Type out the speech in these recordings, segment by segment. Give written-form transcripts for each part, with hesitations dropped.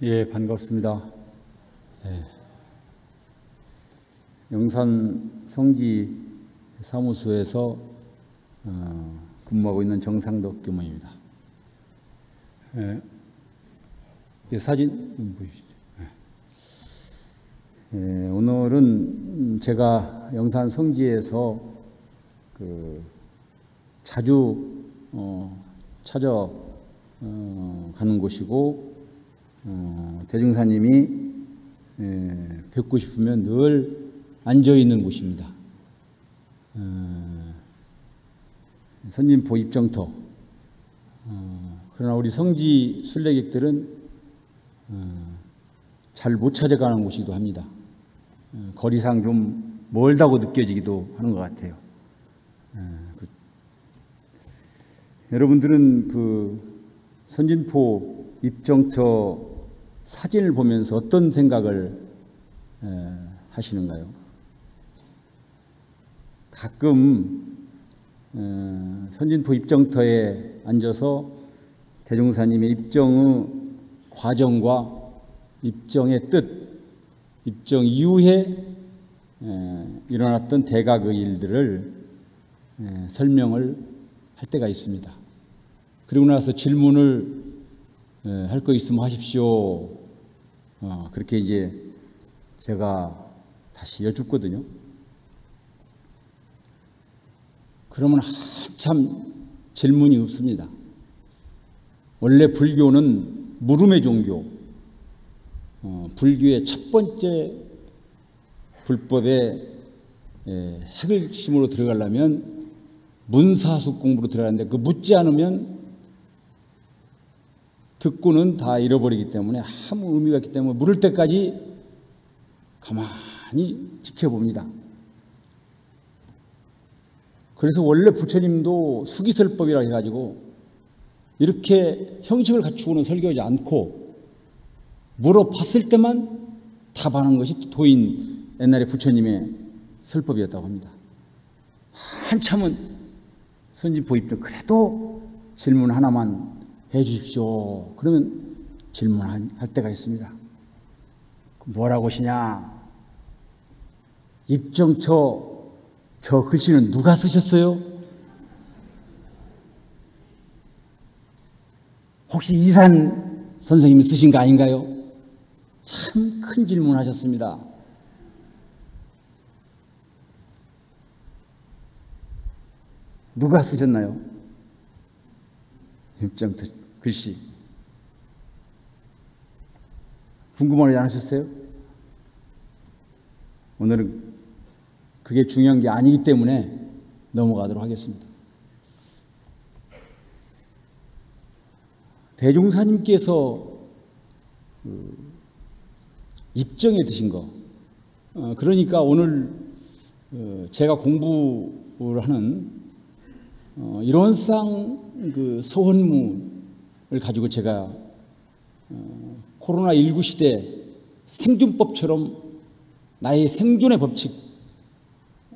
예, 반갑습니다. 예. 영산 성지 사무소에서 근무하고 있는 정상덕 교무입니다. 예. 이 사진 보시죠. 예. 오늘은 제가 영산 성지에서 자주 찾아가는 곳이고, 대중사님이 뵙고 싶으면 늘 앉아있는 곳입니다. 선진포 입정터. 그러나 우리 성지 순례객들은 잘 못 찾아가는 곳이기도 합니다. 거리상 좀 멀다고 느껴지기도 하는 것 같아요. 여러분들은 선진포 입정처 사진을 보면서 어떤 생각을 하시는가요? 가끔 선진포 입정터에 앉아서 대종사님의 입정의 과정과 입정의 뜻, 입정 이후에 일어났던 대각의 일들을 설명을 할 때가 있습니다. 그리고 나서 질문을 할 거 있으면 하십시오. 그렇게 이제 제가 다시 여쭙거든요. 그러면 한참 질문이 없습니다. 원래 불교는 물음의 종교, 불교의 첫 번째 불법의 핵심으로 들어가려면 문사숙 공부로 들어가는데, 그 묻지 않으면 듣고는 다 잃어버리기 때문에 아무 의미가 없기 때문에 물을 때까지 가만히 지켜봅니다. 그래서 원래 부처님도 수기설법이라고 해가지고 이렇게 형식을 갖추고는 설교하지 않고 물어봤을 때만 답하는 것이 도인 옛날에 부처님의 설법이었다고 합니다. 한참은 선진포 입정 그래도 질문 하나만 해 주십시오. 그러면 질문할 때가 있습니다. 뭐라고 하시냐? 입정처 저 글씨는 누가 쓰셨어요? 혹시 이산 선생님이 쓰신 거 아닌가요? 참 큰 질문 하셨습니다. 누가 쓰셨나요? 입정처 글씨. 궁금하지 않으셨어요? 오늘은 그게 중요한 게 아니기 때문에 넘어가도록 하겠습니다. 대종사님께서 입정에 드신 거, 그러니까 오늘 제가 공부를 하는 이론상 서원문을 가지고 제가 코로나19 시대 생존법처럼 나의 생존의 법칙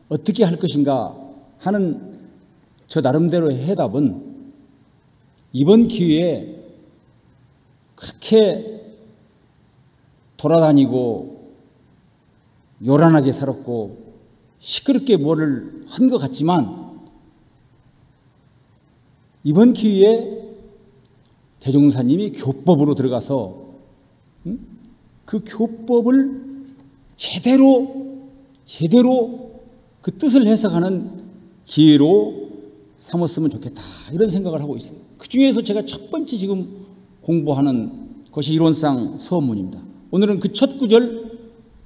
어떻게 할 것인가 하는 저 나름대로의 해답은 이번 기회에 그렇게 돌아다니고 요란하게 살았고 시끄럽게 뭐를 한 것 같지만, 이번 기회에 대종사님이 교법으로 들어가서 그 교법을 제대로 그 뜻을 해석하는 기회로 삼았으면 좋겠다, 이런 생각을 하고 있어요. 그 중에서 제가 첫 번째 지금 공부하는 것이 이론상 서문입니다. 오늘은 그 첫 구절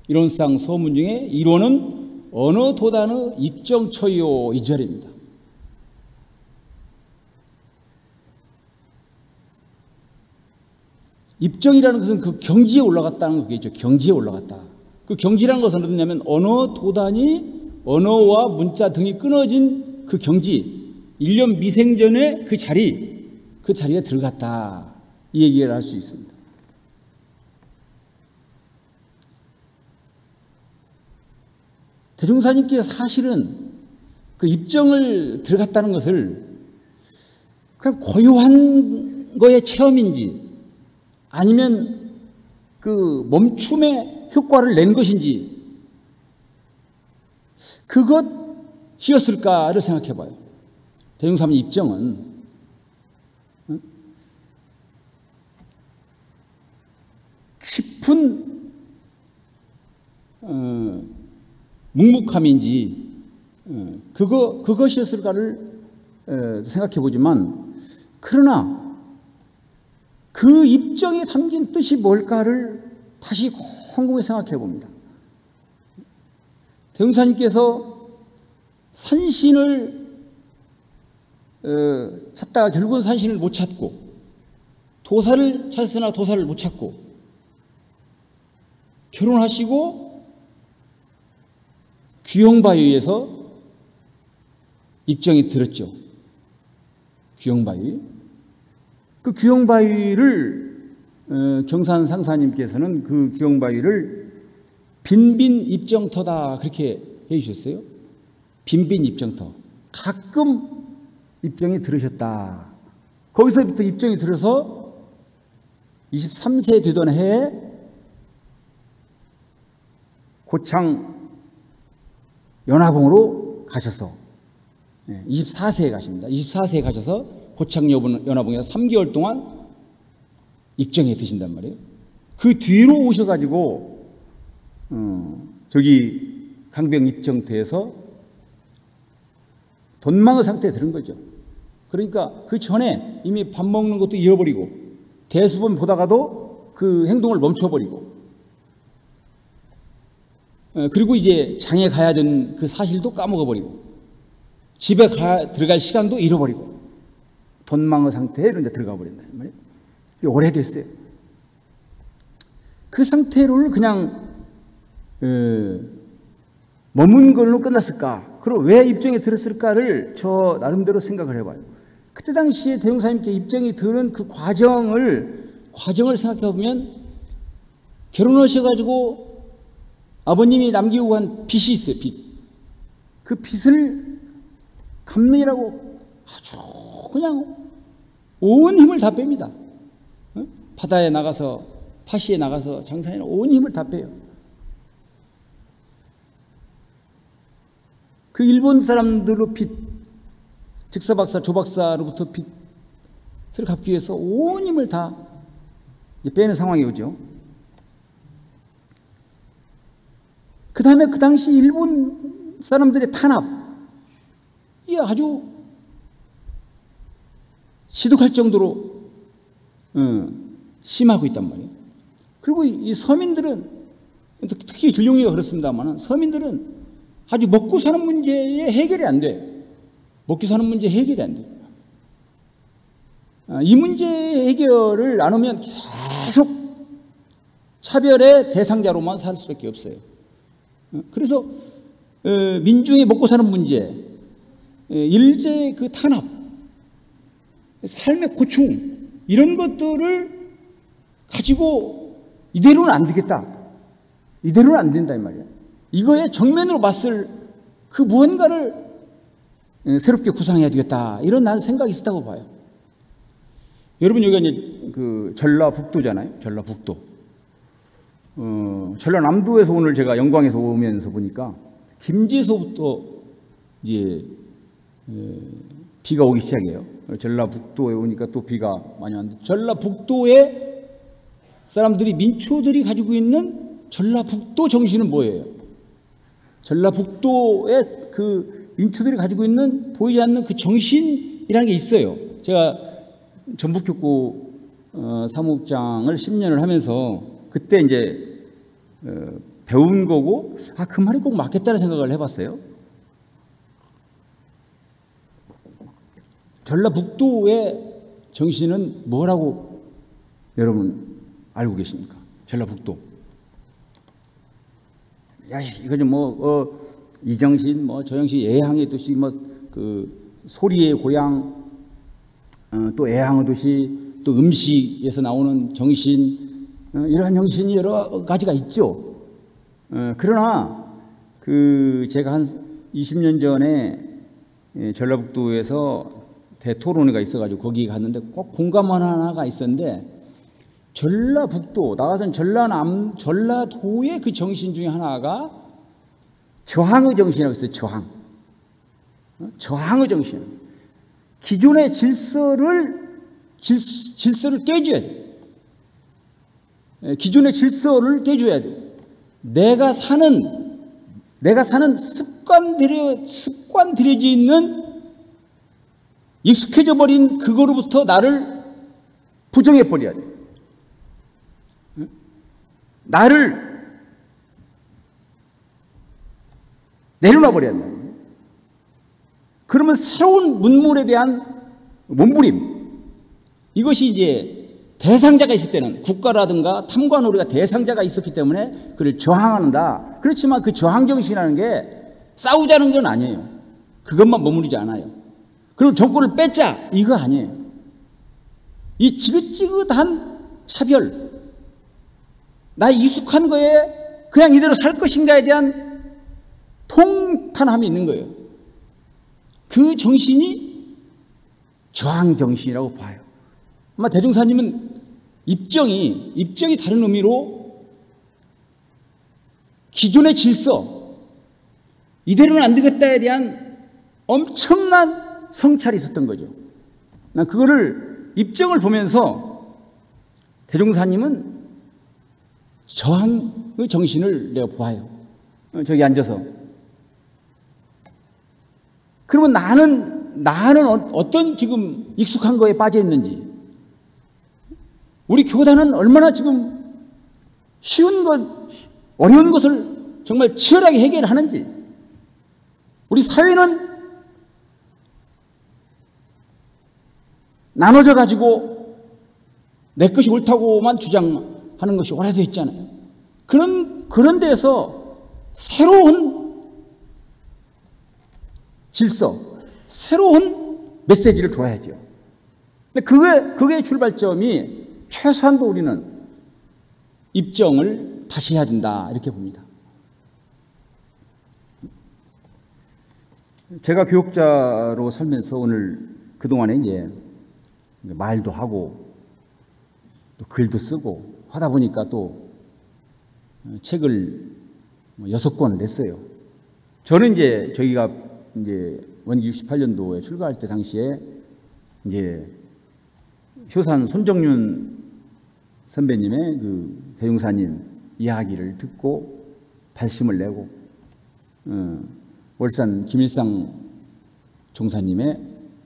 이론상 서문 중에 이론은 어느 도단의 입정처요, 이 절입니다. 입정이라는 것은 그 경지에 올라갔다는 거겠죠. 경지에 올라갔다. 그 경지라는 것은 어디냐면 어느 도단이 언어와 문자 등이 끊어진 그 경지, 일념 미생전의 그 자리에 들어갔다, 이 얘기를 할 수 있습니다. 대종사님께서 사실은 그 입정을 들어갔다는 것을 그냥 고요한 거의 체험인지 아니면 그 멈춤의 효과를 낸 것인지 그것이었을까를 생각해 봐요. 대종사님 입정은 깊은 묵묵함인지 그것이었을까를 생각해 보지만, 그러나 그 입정에 담긴 뜻이 뭘까를 다시 곰곰이 생각해 봅니다. 대종사님께서 산신을 찾다가 결국은 산신을 못 찾고, 도사를 찾으나 도사를 못 찾고, 결혼하시고 귀영바에 의해서 입정이 들었죠. 귀영바위. 그 귀영바위를 경산 상사님께서는 그 귀영바위를 빈빈 입정터다 그렇게 해주셨어요. 빈빈 입정터. 가끔 입정이 들으셨다. 거기서부터 입정이 들어서 23세 되던 해에 고창 연화봉으로 가셔서 24세에 가십니다. 24세에 가셔서 고창 연화봉에서 3개월 동안 입정에 드신단 말이에요. 그 뒤로 오셔가지고 저기 강병 입정터에서 돈망의 상태에 들은 거죠. 그러니까 그 전에 이미 밥 먹는 것도 잃어버리고 대수본 보다가도 그 행동을 멈춰버리고, 그리고 이제 장에 가야 되는 그 사실도 까먹어버리고, 집에 들어갈 시간도 잃어버리고, 돈망의 상태에 이제 들어가 버린다 말이에요. 그게 오래됐어요. 그 상태를 그냥 머문 걸로 끝났을까? 그리고 왜 입정이 들었을까를 저 나름대로 생각을 해봐요. 그때 당시에 대종사님께 입정이 들은 그 과정을 생각해 보면, 결혼하셔가지고 아버님이 남기고 간 빚이 있어요. 빚. 그 빚을 갚느라고 아주 그냥 온 힘을 다 뺍니다. 바다에 나가서, 파시에 나가서 장사에 온 힘을 다 빼요. 그 일본 사람들로 빚, 직사박사, 조박사로부터 빚을 갚기 위해서 온 힘을 다 이제 빼는 상황이 오죠. 그 다음에 그 당시 일본 사람들의 탄압, 이게 아주 시독할 정도로 심하고 있단 말이에요. 그리고 이 서민들은, 특히 길룡이가 그렇습니다만, 서민들은 아주 먹고 사는 문제에 해결이 안 돼요. 먹고 사는 문제 해결이 안 돼요. 이 문제 해결을 안 하면 계속 차별의 대상자로만 살 수밖에 없어요. 그래서 민중이 먹고 사는 문제, 일제의 그 탄압, 삶의 고충, 이런 것들을 가지고 이대로는 안 되겠다, 이대로는 안 된다 이 말이야. 이거에 정면으로 맞설 그 무언가를 새롭게 구상해야 되겠다, 이런 난 생각이 있었다고 봐요. 여러분, 여기가 이제 그 전라북도잖아요. 전라북도. 전라남도에서 오늘 제가 영광에서 오면서 보니까 김제에서부터 이제 비가 오기 시작해요. 전라북도에 오니까 또 비가 많이 왔는데, 전라북도의 사람들이, 민초들이 가지고 있는 전라북도 정신은 뭐예요? 전라북도의 그 민초들이 가지고 있는 보이지 않는 그 정신이라는 게 있어요. 제가 전북특구 사무국장을 10년을 하면서 그때 이제 배운 거고, 그 말이 꼭 맞겠다는 생각을 해봤어요. 전라북도의 정신은 뭐라고 여러분 알고 계십니까? 전라북도. 야, 이거 뭐 이정신, 뭐 저정신, 애향의 도시, 뭐 그 소리의 고향, 또 애향의 도시, 또 음식에서 나오는 정신, 이러한 정신이 여러 가지가 있죠. 그러나 그 제가 한 20년 전에 전라북도에서 대토론회가 있어가지고 거기 갔는데 꼭 공감 하나가 있었는데, 전라북도, 나가서는 전라도의 그 정신 중에 하나가 저항의 정신이라고 있어요. 저항의 정신. 기존의 질서를 깨줘야 돼. 기존의 질서를 깨줘야 돼. 내가 사는 습관들여져 있는 익숙해져 버린 그거로부터 나를 부정해 버려야 돼. 나를 내려놔 버려야 한다. 그러면 새로운 문물에 대한 몸부림, 이것이 이제 대상자가 있을 때는, 국가라든가 탐관오리가 대상자가 있었기 때문에 그를 저항한다. 그렇지만 그 저항 정신이라는 게 싸우자는 건 아니에요. 그것만 머무르지 않아요. 그리고 정권을 뺏자, 이거 아니에요. 이 지긋지긋한 차별, 나의 익숙한 거에 그냥 이대로 살 것인가에 대한 통탄함이 있는 거예요. 그 정신이 저항 정신이라고 봐요. 아마 대종사님은 입정이 다른 의미로 기존의 질서, 이대로는 안 되겠다에 대한 엄청난 성찰이 있었던 거죠. 난 그거를 입정을 보면서 대종사님은 저항의 정신을 내가 보아요. 저기 앉아서. 그러면 나는 어떤 지금 익숙한 거에 빠져 있는지, 우리 교단은 얼마나 지금 쉬운 것, 어려운 것을 정말 치열하게 해결하는지, 우리 사회는 나눠져 가지고 내 것이 옳다고만 주장하는 것이 오래됐잖아요. 그런 데서 새로운 질서, 새로운 메시지를 줘야죠. 근데 그게 출발점이 최소한도 우리는 입정을 다시 해야 된다, 이렇게 봅니다. 제가 교육자로 살면서 오늘 그동안에 이제 말도 하고 또 글도 쓰고 하다 보니까 또 책을 6권 냈어요. 저는 이제 저희가 이제 원기 68년도에 출가할 때 당시에 이제 효산 손정윤 선배님의 그 대종사님 이야기를 듣고 발심을 내고, 월산 김일상 종사님의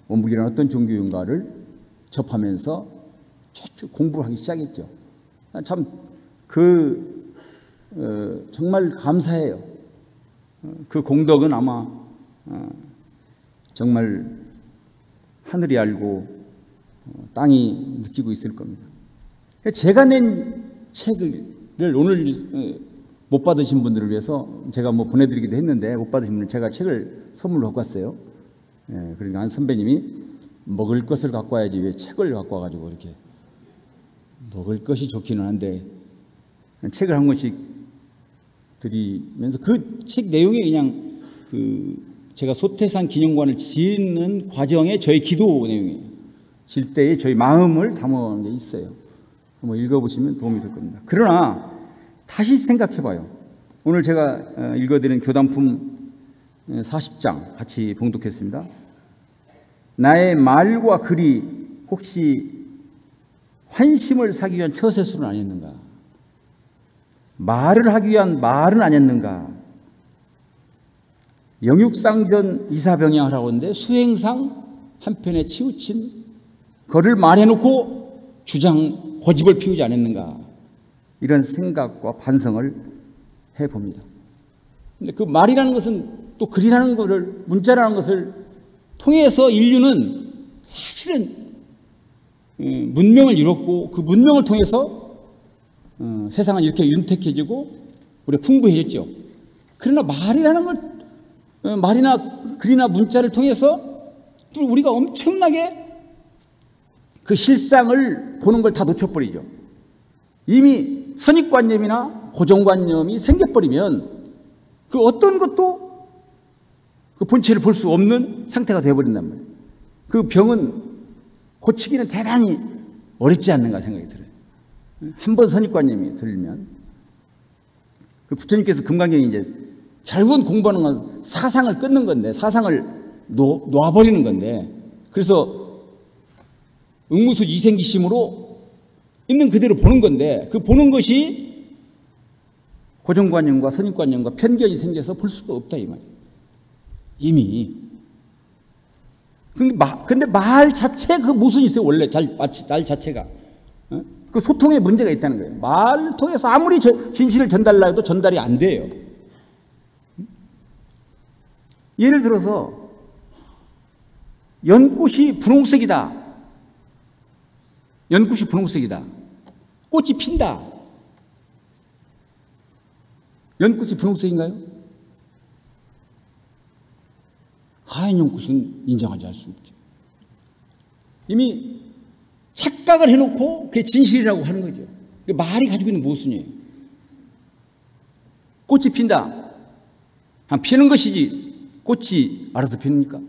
원불이라는 어떤 종교인가를 접하면서 공부를 하기 시작했죠. 참 정말 감사해요. 그 공덕은 아마 정말 하늘이 알고 땅이 느끼고 있을 겁니다. 제가 낸 책을 오늘 못 받으신 분들을 위해서 제가 뭐 보내드리기도 했는데, 못 받으신 분은 제가 책을 선물로 갖고 왔어요. 그러니까 한 선배님이 먹을 것을 갖고 와야지 왜 책을 갖고 와가지고 이렇게, 먹을 것이 좋기는 한데 책을 한 권씩 드리면서 그 책 내용이 그냥 제가 소태산 기념관을 짓는 과정에 저희 기도 내용이에요. 질 때에 저희 마음을 담아놓은 게 있어요. 한번 읽어보시면 도움이 될 겁니다. 그러나 다시 생각해봐요. 오늘 제가 읽어드린 교단품 40장 같이 봉독했습니다. 나의 말과 글이 혹시 환심을 사기 위한 처세술은 아니었는가? 말을 하기 위한 말은 아니었는가? 영육상전 이사병양하라고 하는데 수행상 한편에 치우친 그를 말해놓고 주장 고집을 피우지 않았는가? 이런 생각과 반성을 해봅니다. 근데 그 말이라는 것은 또 글이라는 것을, 문자라는 것을 통해서 인류는 사실은 문명을 이뤘고, 그 문명을 통해서 세상은 이렇게 윤택해지고 우리가 풍부해졌죠. 그러나 말이라는 걸, 말이나 글이나 문자를 통해서 또 우리가 엄청나게 그 실상을 보는 걸 다 놓쳐버리죠. 이미 선입관념이나 고정관념이 생겨버리면 그 어떤 것도 그 본체를 볼 수 없는 상태가 되어버린단 말이에요. 그 병은 고치기는 대단히 어렵지 않는가 생각이 들어요. 한 번 선입관념이 들면 그 부처님께서 금강경에 이제 결국은 공부하는 건 사상을 끊는 건데, 사상을 놓아버리는 건데, 그래서 응무수 이생기심으로 있는 그대로 보는 건데, 그 보는 것이 고정관념과 선입관념과 편견이 생겨서 볼 수가 없다 이 말이에요. 이미. 근데 말 자체 그 모순이 있어요. 원래 말 자체가. 그 소통에 문제가 있다는 거예요. 말을 통해서 아무리 진실을 전달하려 해도 전달이 안 돼요. 예를 들어서 연꽃이 분홍색이다. 연꽃이 분홍색이다. 꽃이 핀다. 연꽃이 분홍색인가요? 하얀 연꽃은 인정하지 않을 수 없죠. 이미 착각을 해놓고 그게 진실이라고 하는 거죠. 말이 가지고 있는 모순이에요. 꽃이 핀다. 피는 것이지 꽃이 알아서 피입니까?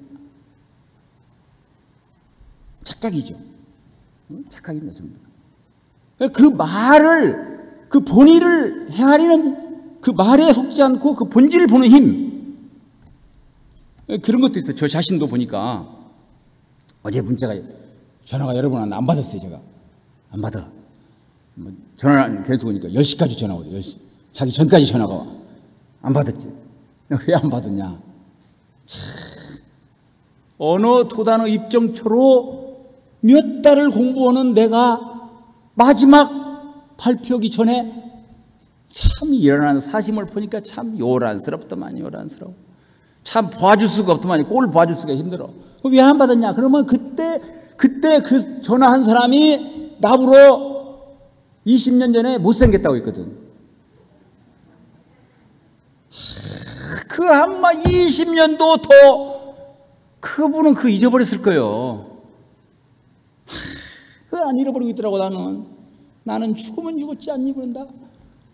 착각이죠. 착각입니다, 전부. 그 말을, 그 본의를 헤아리는 그 말에 속지 않고 그 본질을 보는 힘. 그런 것도 있어요. 저 자신도 보니까 어제 전화가 여러 번 왔는데 안 받았어요, 제가. 안 받아. 전화를 계속 오니까 10시까지 전화 오고 10시. 자기 전까지 전화가 와. 안 받았지. 왜 안 받았냐. 참. 언어 도단어 입정초로 몇 달을 공부하는 내가 마지막 발표하기 전에 참 일어나는 사심을 보니까 참 요란스럽더만, 요란스러워. 참 봐줄 수가 없더만, 꼴 봐줄 수가 힘들어. 왜 안 받았냐? 그러면 그때 그 전화한 사람이 나보러 20년 전에 못생겼다고 했거든. 그 한마 20년도 더 그분은 잊어버렸을 거예요. 그걸 안 잃어버리고 있더라고. 나는 죽으면 죽었지 안 잃어버린다.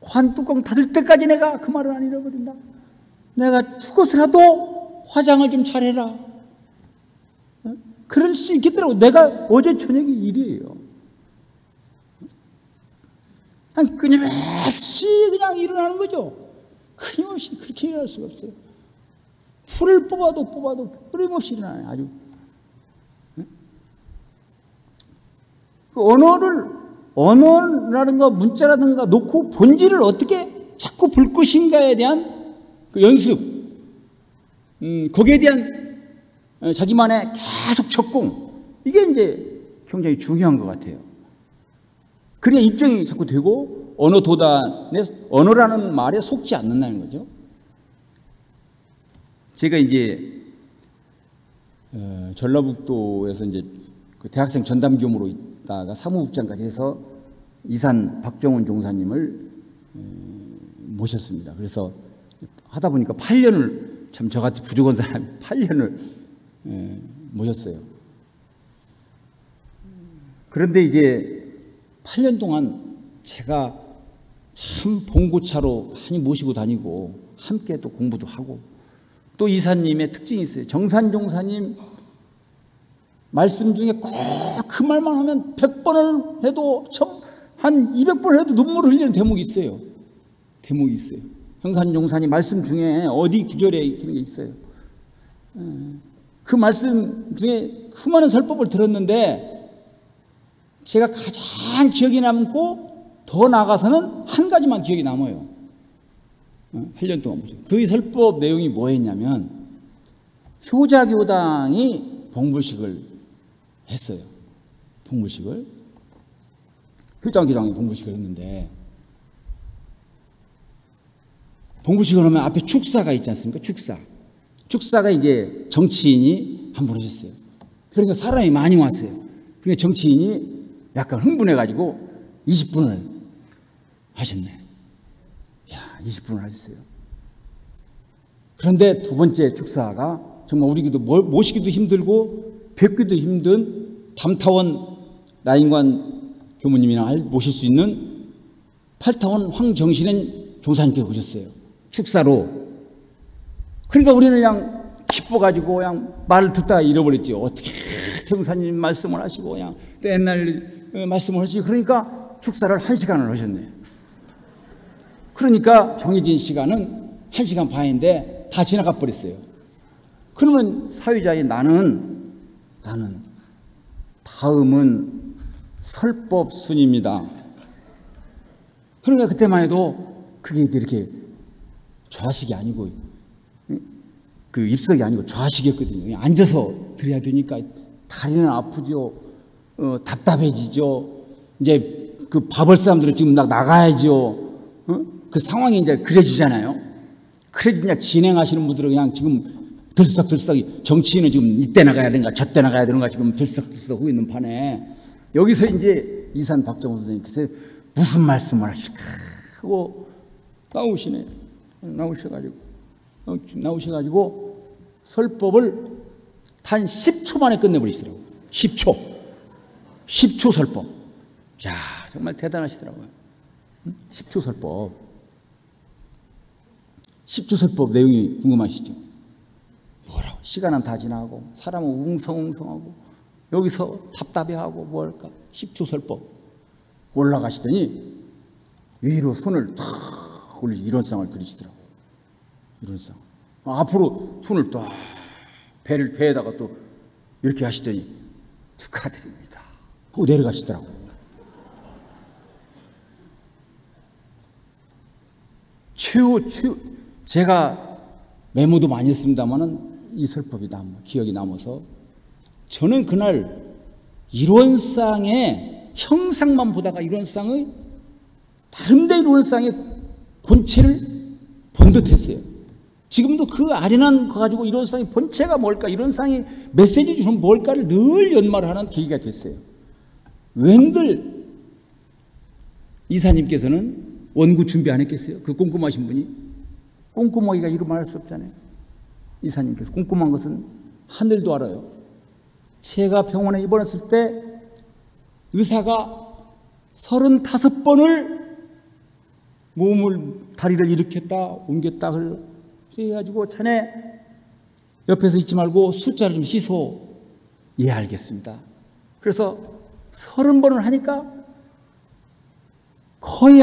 관뚜껑 닫을 때까지 내가 그 말을 안 잃어버린다. 내가 죽어서라도 화장을 좀 잘해라. 그럴 수 있겠더라고. 내가 어제 저녁이 일이에요. 끊임없이 그냥 일어나는 거죠. 끊임없이 그렇게 일어날 수가 없어요. 풀을 뽑아도 끊임없이 일어나요. 아주. 그 언어라든가 문자라든가 놓고 본질을 어떻게 자꾸 볼 것인가에 대한 그 연습, 거기에 대한 자기만의 계속 적공, 이게 이제 굉장히 중요한 것 같아요. 그래야 입증이 자꾸 되고 언어 도단에, 언어라는 말에 속지 않는다는 거죠. 제가 이제 전라북도에서 이제 그 대학생 전담교무로 있다가 사무국장까지 해서 이산 박정훈 종사님을 모셨습니다. 그래서 하다 보니까 8년을, 참 저같이 부족한 사람이 8년을 모셨어요. 그런데 이제 8년 동안 제가 참 봉고차로 많이 모시고 다니고 함께 또 공부도 하고, 또 이사님의 특징이 있어요. 정산 종사님 말씀 중에 꼭 그 말만 하면 100번을 해도 한 200번을 해도 눈물을 흘리는 대목이 있어요. 대목이 있어요. 정산 종사님 말씀 중에 어디 구절에 그런 게 있어요. 그 말씀 중에 수많은 설법을 들었는데 제가 가장 기억에 남고 더 나아가서는 한 가지만 기억에 남아요. 8년 동안 보세요. 그 설법 내용이 뭐였냐면, 효자교당이 봉불식을 했어요. 봉불식을. 효자교당이 봉불식을 했는데, 봉불식을 하면 앞에 축사가 있지 않습니까? 축사가 이제 정치인이 한 분 오셨어요. 그러니까 사람이 많이 왔어요. 그러니까 정치인이 약간 흥분해가지고 20분을 하셨네. 야, 20분을 하셨어요. 그런데 두 번째 축사가 정말 우리기도 모시기도 힘들고 뵙기도 힘든 담타원 라인관 교무님이나 모실 수 있는 팔타원 황정신은 종사님께서 오셨어요. 축사로. 그러니까 우리는 그냥 기뻐가지고 그냥 말을 듣다가 잃어버렸죠. 어떻게 태웅사님 말씀을 하시고 그냥 또 옛날 말씀을 하시고, 그러니까 축사를 1시간을 하셨네요. 그러니까 정해진 시간은 1시간 반인데 다 지나가 버렸어요. 그러면 사회자의 나는 다음은 설법순입니다. 그러니까 그때만 해도 그게 이렇게 좌식이 아니고 그 입석이 아니고 좌식이었거든요. 앉아서 들어야 되니까 다리는 아프죠. 답답해지죠. 이제 그 밥을 사람들은 지금 나가야죠. 그 상황이 이제 그래지잖아요. 그래도 그냥 진행하시는 분들은 그냥 지금 들썩들썩 정치인은 지금 이때 나가야 되는가 저때 나가야 되는가 지금 들썩들썩 하고 있는 판에 여기서 이제 이산 박정호 선생님께서 무슨 말씀을 하실까 하고 나오셔가지고 설법을 단 10초 만에 끝내버리시더라고요. 10초 설법. 야, 정말 대단하시더라고요. 10초 설법. 10초 설법 내용이 궁금하시죠? 뭐라고? 시간은 다 지나고 사람은 웅성웅성하고 여기서 답답해하고 뭐 할까? 10초 설법. 올라가시더니 위로 손을 탁 올리시 일원상을 그리시더라고요. 일원상. 앞으로 손을 딱 배에다가 또 이렇게 하시더니 축하드립니다 하고 내려가시더라고요. 최후 제가 메모도 많이 했습니다만은 이 설법이 기억이 남아서 저는 그날 일원상의 형상만 보다가 일원상의 나름대로 일원상의 본체를 본 듯했어요. 지금도 그 아련한 거 가지고 일원상의 본체가 뭘까, 일원상의 메시지 주는 뭘까를 늘 연말하는 계기가 됐어요. 웬들 이사님께서는 원고 준비 안 했겠어요? 그 꼼꼼하신 분이. 꼼꼼하기가 이루 말할 수 없잖아요. 이사님께서 꼼꼼한 것은 하늘도 알아요. 제가 병원에 입원했을 때 의사가 35번을 다리를 일으켰다 옮겼다 해가지고 자네 옆에서 있지 말고 숫자를 좀 씻어. 예, 알겠습니다. 그래서 30번을 하니까 거의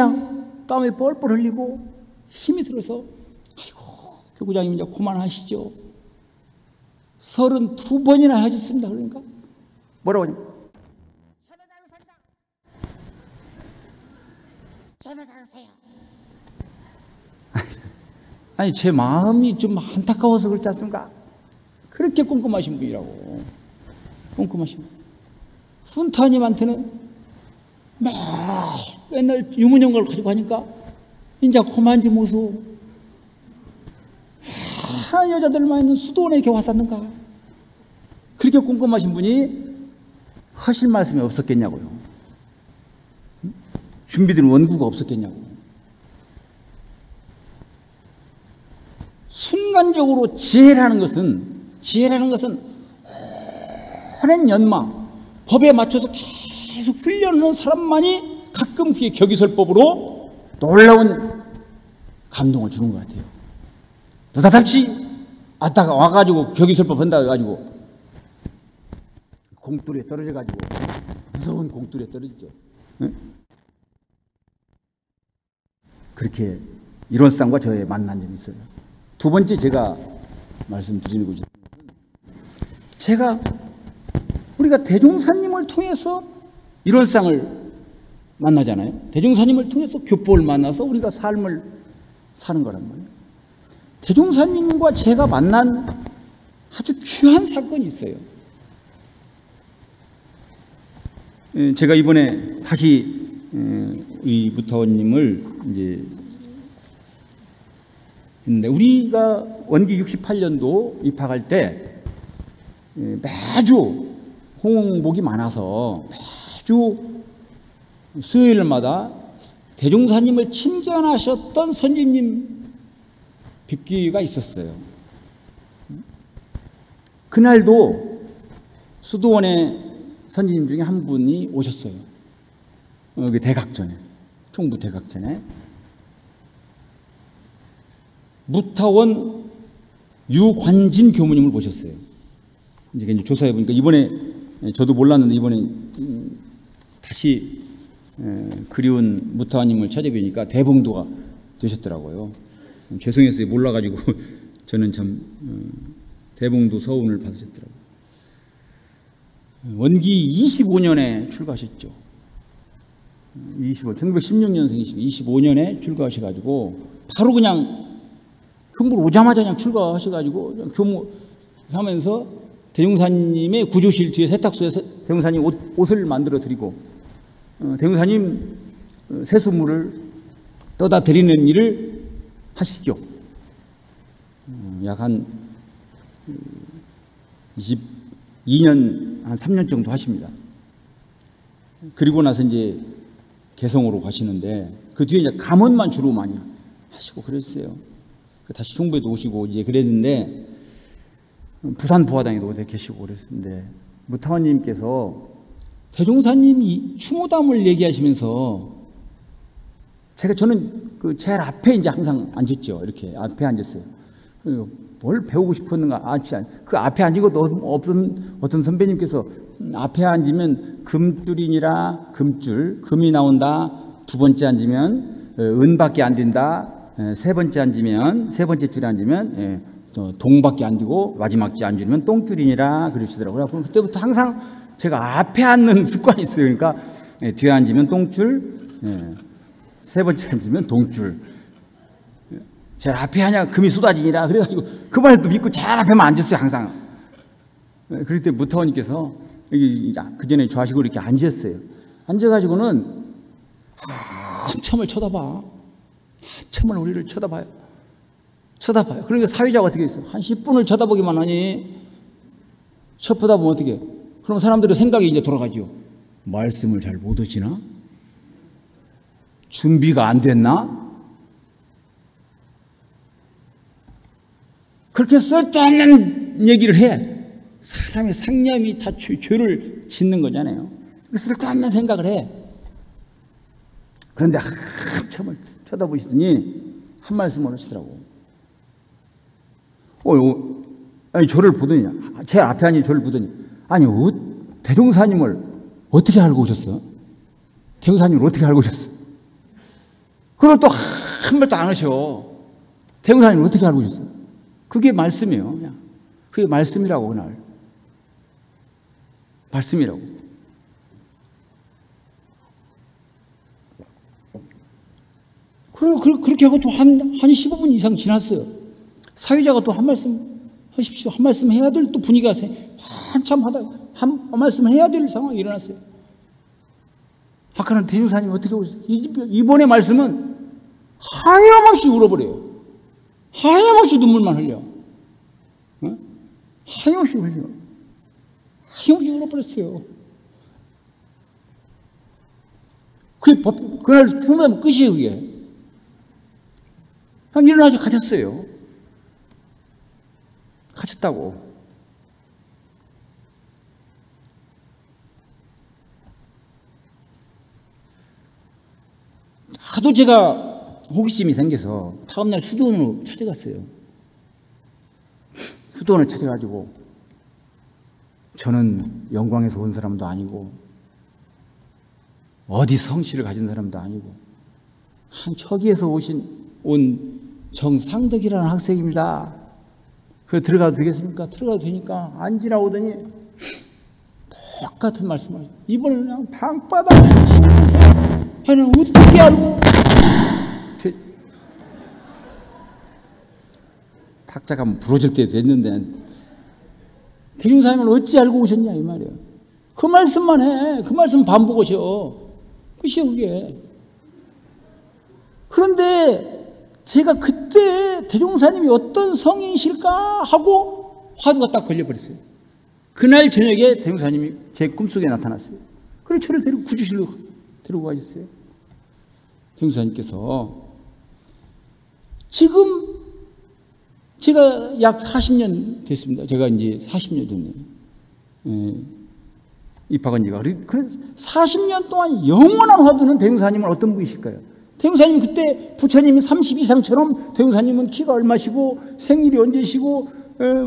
땀이 뻘뻘 흘리고 힘이 들어서 아이고 교구장님 이제 그만하시죠. 32번이나 하셨습니다. 그러니까 뭐라고 하냐? 저는 가세요. 아니 제 마음이 좀 안타까워서 그렇지 않습니까? 그렇게 꼼꼼하신 분이라고. 꼼꼼하신 분. 훈타님한테는 맨날 유문연걸 가지고 하니까 인자 고만지 모수. 여자들만 있는 수도원에 이렇게 왔었는가? 그렇게 꼼꼼하신 분이 하실 말씀이 없었겠냐고요. 준비된 원구가 없었겠냐고. 순간적으로 지혜라는 것은 오랜 연마, 법에 맞춰서 계속 훈련하는 사람만이 가끔 그게 격의설법으로 놀라운 감동을 주는 것 같아요. 느닷없이 왔다가 와가지고 격의설법 한다 해가지고 공돌에 떨어져가지고 무서운 공돌에 떨어지죠. 응? 그렇게 일원상과 저의 만난 점이 있어요. 두 번째 제가 말씀드리는 것은 우리가 대종사님을 통해서 일원상을 만나잖아요. 대종사님을 통해서 교법을 만나서 우리가 삶을 사는 거란 말이에요. 대종사님과 제가 만난 아주 귀한 사건이 있어요. 제가 이번에 다시 이 무타원님을 이제 했는데 우리가 원기 68년도 입학할 때 매주 홍복이 많아서 매주 수요일마다 대종사님을 친견하셨던 선지님 뵙기가 있었어요. 그날도 수도원의 선지님 중에 한 분이 오셨어요. 여기 대각전에, 총부 대각전에 무타원 유관진 교무님을 보셨어요. 이제 조사해 보니까 이번에 저도 몰랐는데 이번에 다시 그리운 무타님을 찾아뵈니까 대봉도가 되셨더라고요. 죄송했어요. 몰라가지고 저는 참 대봉도 서운을 받으셨더라고요. 원기 25년에 출가하셨죠. 1916년생이시고 25년에 출가하셔가지고 바로 그냥 중부로 오자마자 그냥 출가하셔가지고 그냥 교무하면서 대종사님의 구조실 뒤에 세탁소에서 대종사님 옷을 만들어 드리고 대종사님 세수물을 떠다 드리는 일을 하시죠. 약 한 22년, 한 3년 정도 하십니다. 그리고 나서 이제 개성으로 가시는데 그 뒤에 이제 감언만 주로 많이 하시고 그랬어요. 다시 충북에도 오시고 이제 그랬는데 부산 보화당에도 계시고 그랬는데 무타원님께서 대종사님이 추모담을 얘기하시면서 저는 그 제일 앞에 이제 항상 앉았죠. 이렇게 앞에 앉았어요. 뭘 배우고 싶었는가? 그 앞에 앉고 어떤 선배님께서 앞에 앉으면 금줄이니라 금줄, 금이 나온다. 두 번째 앉으면 은밖에 안 된다. 세 번째 줄에 앉으면 동밖에 안 되고 마지막 줄에 앉으면 똥줄이니라 그러시더라고요. 그럼 그때부터 항상 제가 앞에 앉는 습관이 있어요. 그러니까 뒤에 앉으면 똥줄, 세 번째 앉으면 동줄. 제일 앞에 하냐 금이 쏟아지니라 그래가지고 그 말을 또 믿고 제일 앞에만 앉았어요. 항상. 그럴 때 무타원님께서 그 전에 좌식으로 이렇게 앉으셨어요. 앉아가지고는 한참을 쳐다봐. 한참을 우리를 쳐다봐요. 그러니까 사회자가 어떻게 했어? 한 10분을 쳐다보기만 하니 쳐다보면 어떻게 해? 그럼 사람들의 생각이 이제 돌아가죠. 말씀을 잘 못 하시나? 준비가 안 됐나? 그렇게 쓸데없는 얘기를 해. 사람의 상념이 다 죄를 짓는 거잖아요. 쓸데없는 생각을 해. 그런데 한참을 쳐다보시더니 한 말씀을 하시더라고. 아니 저를 보더니 제 앞에 앉은 저를 보더니 아니 대종사님을 어떻게 알고 오셨어? 대종사님을 어떻게 알고 오셨어? 그걸 또 한 말도 안 하셔. 대종사님을 어떻게 알고 오셨어? 그게 말씀이에요. 그냥. 그게 말씀이라고 그날. 말씀이라고. 그렇게 하고 또 한 15분 이상 지났어요. 사회자가 또 한 말씀 하십시오. 한 말씀 해야 될 또 분위기가 한참 하다 한 말씀 해야 될 상황이 일어났어요. 아까는 대종사님 어떻게 오셨어요? 이번에 말씀은 하염없이 울어버려요. 하염없이 눈물만 흘려. 하염없이 흘려. 하염없이 울어버렸어요. 그날 충분하면 끝이에요, 그게. 그냥 일어나서 가셨어요. 가셨다고. 하도 제가 호기심이 생겨서 다음날 수도원으로 찾아갔어요. 수도원을 찾아가지고 저는 영광에서 온 사람도 아니고 어디 성씨를 가진 사람도 아니고 한 저기에서 온 정상덕이라는 학생입니다. 그래 들어가도 되겠습니까? 들어가도 되니까 앉으라고 하더니 똑같은 말씀을 이번에는 그냥 방바닥에 치면서 아니 어떻게 알고 탁자가 부러질 때 됐는데 대종사님을 어찌 알고 오셨냐 이 말이에요. 그 말씀만 해. 그 말씀 반복하셔. 끝이에요 그게. 그런데 제가 그때 대종사님이 어떤 성인이실까 하고 화두가 딱 걸려버렸어요. 그날 저녁에 대종사님이 제 꿈속에 나타났어요. 그래서 저를 데리고 구주실로 데리고 가셨어요. 대종사님께서 지금 제가 약 40년 됐습니다. 제가 이제 40년 됐네요. 입학한 지가. 그 40년 동안 영원한 화두는 대종사님은 어떤 분이실까요? 대종사님 그때 부처님이 30 이상처럼 대종사님은 키가 얼마시고 생일이 언제시고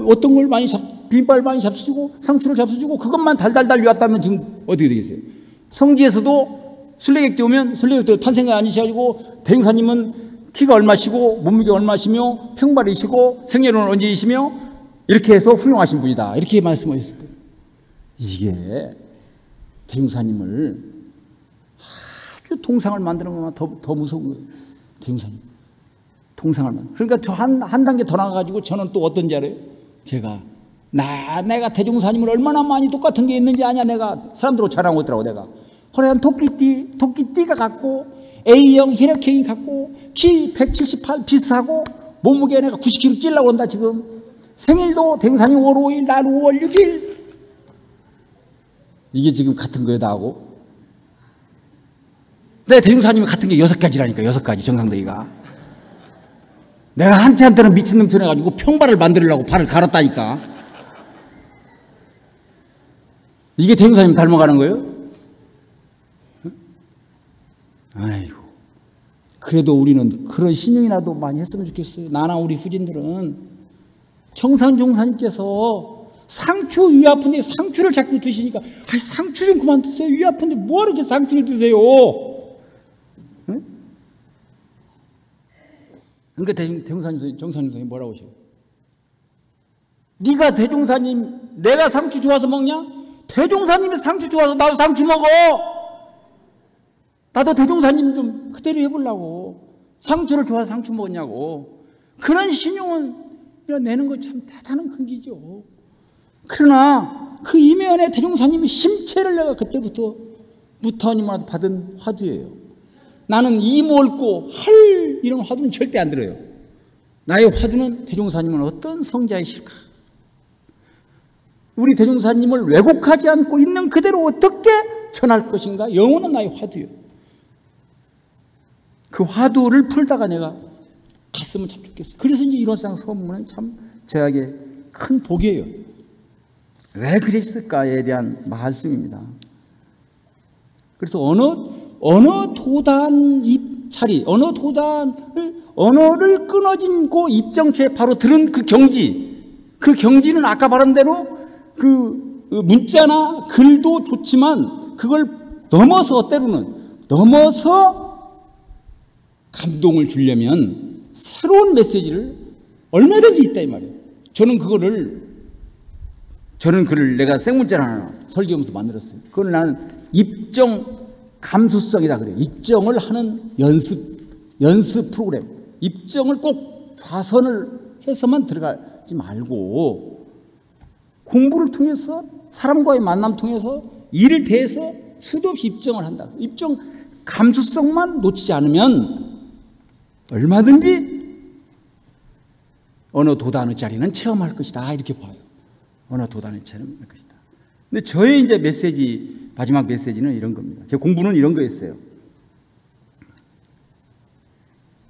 어떤 걸 많이 빈발 많이 잡수고 상추를 잡수고 그것만 달달달 외웠다면 지금 어떻게 되겠어요? 성지에서도 순례객 때 오면 순례객 때 탄생이 아니셔가지고 대종사님은 키가 얼마시고 몸무게 얼마시며 평발이시고 생년은 언제이시며 이렇게 해서 훌륭하신 분이다. 이렇게 말씀하셨을 거예요. 이게 대종사님을 아주 동상을 만드는 것만 더 무서운 거예요. 대종사님. 동상을 만드는. 그러니까 저 한 단계 더 나가가지고 저는 또 어떤지 알아요? 제가 내가 대종사님을 얼마나 많이 똑같은 게 있는지 아냐. 내가 사람들하고 자랑하고 있더라고. 내가 허래한 토끼띠가 같고 A형 혈액형이 같고 키 178 비슷하고 몸무게 내가 90kg 찔라고 한다. 지금 생일도 대종사님 5월 5일 난 5월 6일 이게 지금 같은 거에다 하고 내 대종사님이 같은 게 6가지라니까. 6가지 정상대기가. 내가 한때는 미친놈 전해가지고 평발을 만들려고 발을 갈았다니까. 이게 대종사님 닮아가는 거예요? 아이고. 그래도 우리는 그런 신용이라도 많이 했으면 좋겠어요. 나나 우리 후진들은 청산종사님께서 상추 위 아픈데 상추를 자꾸 드시니까 상추 좀 그만 드세요. 위 아픈데 뭐 이렇게 상추를 드세요? 응? 그러니까 대종사님 정사님 뭐라고 하셔요? 네가 대종사님 내가 상추 좋아서 먹냐? 대종사님이 상추 좋아서 나도 상추 먹어. 나도 대종사님 좀 그대로 해보려고. 상추를 좋아서 상추 먹었냐고. 그런 신용은 내는 건 참 대단한 큰 기죠. 그러나 그 이면에 대종사님의 심체를 내가 그때부터 무타원님한테 받은 화두예요. 나는 이mol고 할 이런 화두는 절대 안 들어요. 나의 화두는 대종사님은 어떤 성자이실까? 우리 대종사님을 왜곡하지 않고 있는 그대로 어떻게 전할 것인가? 영원한 나의 화두예요. 그 화두를 풀다가 내가 갔으면 참 좋겠어요. 그래서 이제 일원상 서문은 참 저에게 큰 복이에요. 왜 그랬을까에 대한 말씀입니다. 그래서 어느 도단 자리, 어느 도단을 언어를 끊어진 그 입정처에 바로 들은 그 경지는 아까 말한 대로 그 문자나 글도 좋지만 그걸 넘어서 감동을 주려면 새로운 메시지를 얼마든지 있다 이 말이에요. 저는 글을 내가 생문자를 하나 설교하면서 만들었어요. 그걸 나는 입정 감수성이다 그래요. 입정을 하는 연습 프로그램. 입정을 꼭 좌선을 해서만 들어가지 말고 공부를 통해서 사람과의 만남 통해서 일을 대해서 수도 없이 입정을 한다. 입정 감수성만 놓치지 않으면 얼마든지 어느 도단의 자리는 체험할 것이다. 이렇게 봐요. 어느 도단의 체험할 것이다. 근데 저의 이제 마지막 메시지는 이런 겁니다. 제 공부는 이런 거였어요.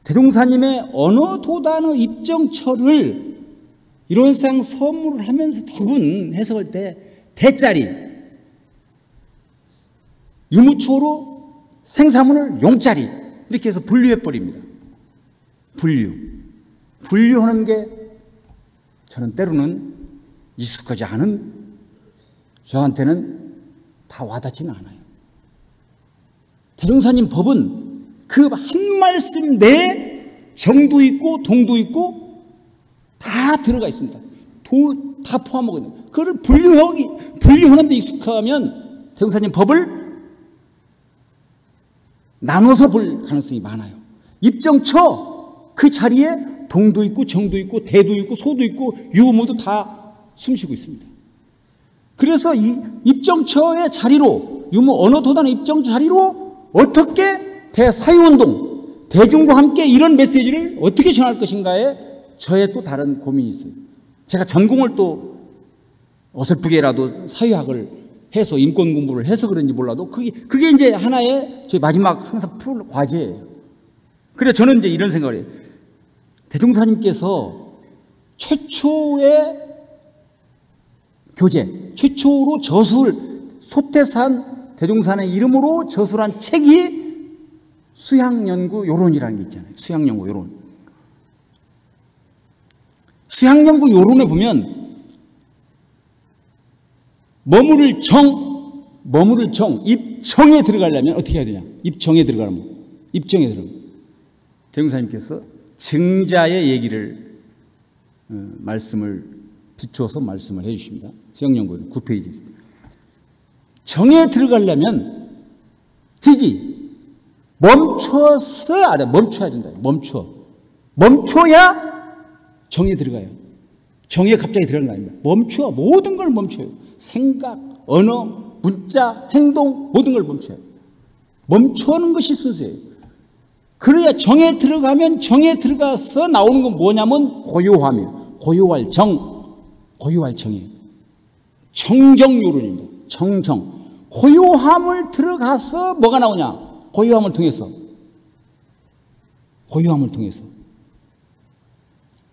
대종사님의 어느 도단의 입정처를 이론상 선물을 하면서 더군 해석할 때 대자리, 유무초로 생사문을 용자리 이렇게 해서 분류해버립니다. 분류하는 게 저는 때로는 익숙하지 않은 저한테는 다 와닿지는 않아요. 대종사님 법은 그 한 말씀 내에 정도 있고 동도 있고 다 들어가 있습니다. 다 포함하고 있는 거예요. 그걸 분류하는 데 익숙하면 대종사님 법을 나눠서 볼 가능성이 많아요. 입정처 그 자리에 동도 있고 정도 있고 대도 있고 소도 있고 유무도 다 숨쉬고 있습니다. 그래서 이 입정처의 자리로 어느 도단의 입정처 자리로 어떻게 대사유운동 대중과 함께 이런 메시지를 어떻게 전할 것인가에 저의 또 다른 고민이 있어요. 제가 전공을 또 어설프게라도 사회학을 해서 인권 공부를 해서 그런지 몰라도 그게 이제 하나의 저희 마지막 항상 풀 과제예요. 그래서 저는 이제 이런 생각을 해요. 대종사님께서 최초의 교재, 최초로 저술, 소태산 대종산의 이름으로 저술한 책이 수양연구 요론이라는 게 있잖아요. 수양연구 요론. 수양연구 요론에 보면 머무를 정, 입정에 들어가려면 어떻게 해야 되냐? 입정에 들어가면 입정에 들어가면 대웅사님께서 증자의 얘기를 말씀을 비추어서 말씀을 해 주십니다. 수영연구원 9페이지. 정에 들어가려면 지지 멈춰서야 돼. 멈춰야 된다. 멈춰야 정에 들어가요. 정에 갑자기 들어가는 거 아닙니다. 멈춰. 모든 걸 멈춰요. 생각, 언어, 문자, 행동 모든 걸 멈춰요. 멈춰는 것이 순서예요. 그래야 정에 들어가면 정에 들어가서 나오는 건 뭐냐면 고요함이에요. 고요할 정, 고요할 정이에요. 정정요론입니다. 정정. 고요함을 들어가서 뭐가 나오냐? 고요함을 통해서. 고요함을 통해서.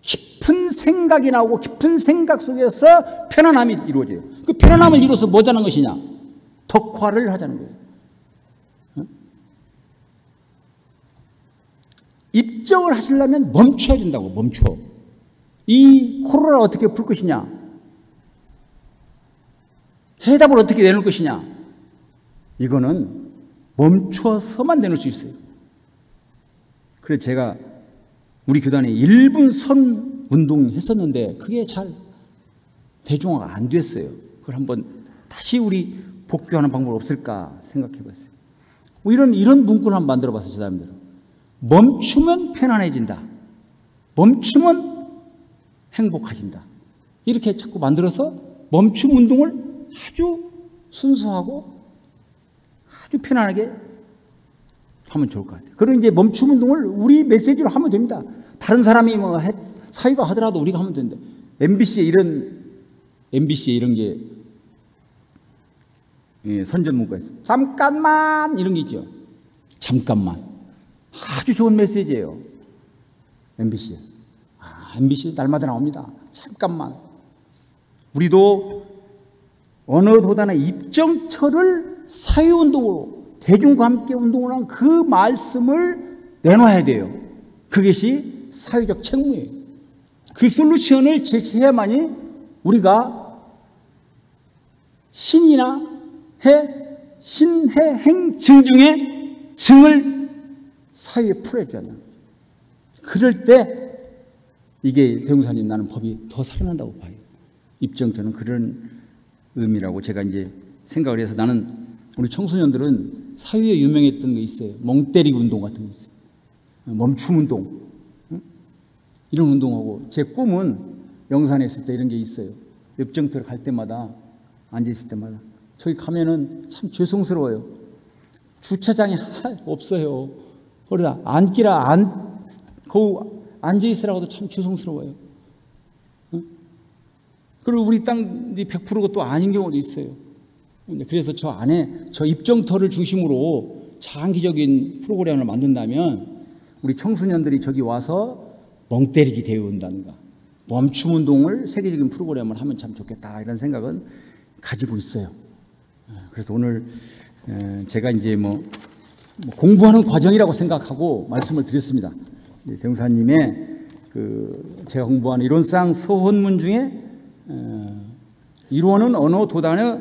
깊은 생각이 나오고 깊은 생각 속에서 편안함이 이루어져요. 그 편안함을 이루어서 뭐 하는 것이냐? 덕화를 하자는 거예요. 입정을 하시려면 멈춰야 된다고. 멈춰. 이 코로나를 어떻게 풀 것이냐? 해답을 어떻게 내놓을 것이냐? 이거는 멈춰서만 내놓을 수 있어요. 그래서 제가 우리 교단에 1분 선 운동 했었는데 그게 잘 대중화가 안 됐어요. 그걸 한번 다시 우리 복귀하는 방법 없을까 생각해 봤어요. 뭐 이런 문구를 한번 만들어 봤어요. 제 사람들은. 멈추면 편안해진다. 멈추면 행복해진다. 이렇게 자꾸 만들어서 멈춤 운동을 아주 순수하고 아주 편안하게 하면 좋을 것 같아요. 그리고 이제 멈춤 운동을 우리 메시지로 하면 됩니다. 다른 사람이 뭐 사회가 하더라도 우리가 하면 된다. MBC에 이런 게 선전 문구가 있어요. 잠깐만 이런 게 있죠. 잠깐만. 아주 좋은 메시지예요. MBC. MBC 날마다 나옵니다. 잠깐만. 우리도 어느 도단의 입정처를 사회운동으로 대중과 함께 운동을 한 그 말씀을 내놔야 돼요. 그것이 사회적 책무예요. 그 솔루션을 제시해야만이 우리가 신이나 신해행 증 중에 증을 사회에 풀어주잖아요. 그럴 때 이게 대웅사님 나는 법이 더 살아난다고 봐요. 입정처는 그런 의미라고 제가 이제 생각을 해서 나는 우리 청소년들은 사회에 유명했던 게 있어요. 멍때리기 운동 같은 게 있어요. 멈춤 운동. 이런 운동하고 제 꿈은 영산에 있을 때 이런 게 있어요. 입정터를 갈 때마다 앉아있을 때마다 저기 가면은 참 죄송스러워요. 주차장이 없어요. 그러다 거기 앉아있으라고도 참 죄송스러워요. 그리고 우리 땅이 100%가 또 아닌 경우도 있어요. 그래서 저 안에 저 입정터를 중심으로 장기적인 프로그램을 만든다면 우리 청소년들이 저기 와서 멍 때리기 대회 온다든가 멈춤 운동을 세계적인 프로그램을 하면 참 좋겠다 이런 생각은 가지고 있어요. 그래서 오늘 제가 이제 뭐 공부하는 과정이라고 생각하고 말씀을 드렸습니다. 대웅사님의 제가 공부하는 이론상 서원문 중에 이론은 언어 도단의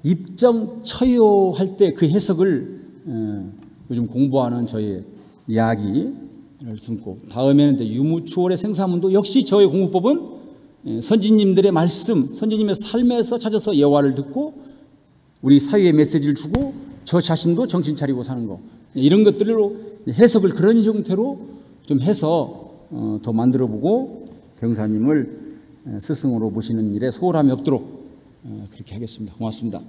입정 처요할 때 그 해석을 요즘 공부하는 저의 이야기를 숨고 다음에는 유무추월의 생사문도 역시 저의 공부법은 선지님들의 말씀, 선지님의 삶에서 찾아서 예화를 듣고 우리 사회에 메시지를 주고 저 자신도 정신 차리고 사는 거 이런 것들로 해석을 그런 형태로 좀 해서 더 만들어보고 대웅사님을 스승으로 모시는 일에 소홀함이 없도록 그렇게 하겠습니다. 고맙습니다.